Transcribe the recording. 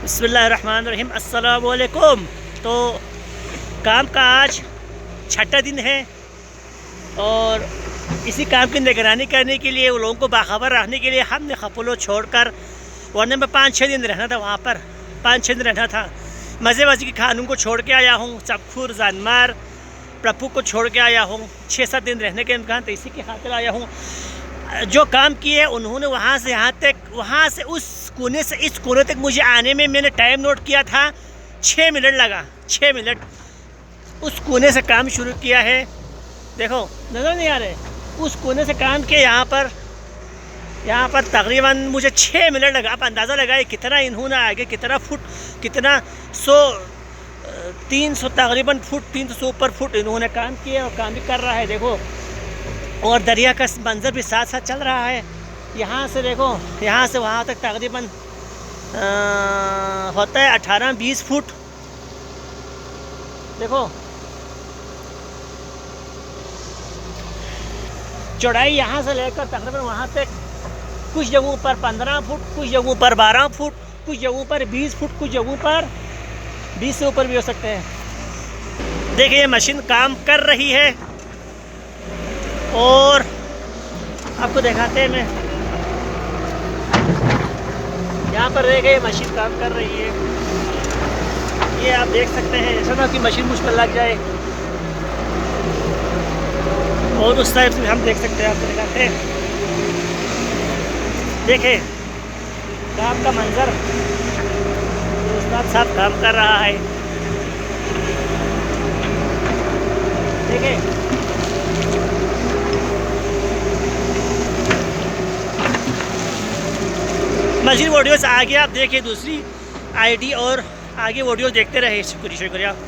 बिस्मिल्लाहिर्रहमानिर्रहीम अस्सलाम वालेकुम। तो काम का आज छठा दिन है और इसी काम की निगरानी करने के लिए, वो लोगों को बाखबर रखने के लिए हमने खपुलो छोड़कर, वरना मैं 5-6 दिन रहना था वहाँ पर, 5-6 दिन रहना था। मज़े की खानों को छोड़ के आया हूँ, चपखुर जानमार प्रभु को छोड़ के आया हूँ। 6-7 दिन रहने के इम्कान, तो इसी की खातिर आया हूँ। जो काम किए उन्होंने वहाँ से यहाँ तक, वहाँ से उस कोने से इस कोने तक मुझे आने में मैंने टाइम नोट किया था, 6 मिनट लगा। 6 मिनट उस कोने से काम शुरू किया है। देखो नज़र नहीं आ रहे, उस कोने से काम किया यहाँ पर तकरीबन मुझे 6 मिनट लगा। आप अंदाज़ा लगाए कितना इन्होंने आगे, कितना फुट, कितना 300 तकरीबन फुट, 300 ऊपर फुट इन्होंने काम किया और काम भी कर रहा है। देखो, और दरिया का मंज़र भी साथ साथ चल रहा है। यहाँ से देखो, यहाँ से वहाँ तक तकरीबन होता है 18-20 फुट। देखो चौड़ाई यहाँ से लेकर तकरीबन वहाँ तक, कुछ जगहों पर 15 फुट, कुछ जगहों पर 12 फुट, कुछ जगहों पर 20 फुट, कुछ जगहों पर 20 से ऊपर भी हो सकते हैं। देखिए ये मशीन काम कर रही है और आपको दिखाते हैं। मैं यहाँ पर रह गए, मशीन काम कर रही है। ये आप देख सकते हैं, ऐसा ना कि मशीन मुझ पर लग जाए। और उस टाइप से हम देख सकते हैं, आपको दिखाते हैं। देखें काम का मंजर, उस्ताद साहब काम कर रहा है। देखें मजीद वीडियोस आगे आप देखिए, दूसरी आईडी और आगे वीडियो देखते रहे। शुक्रिया।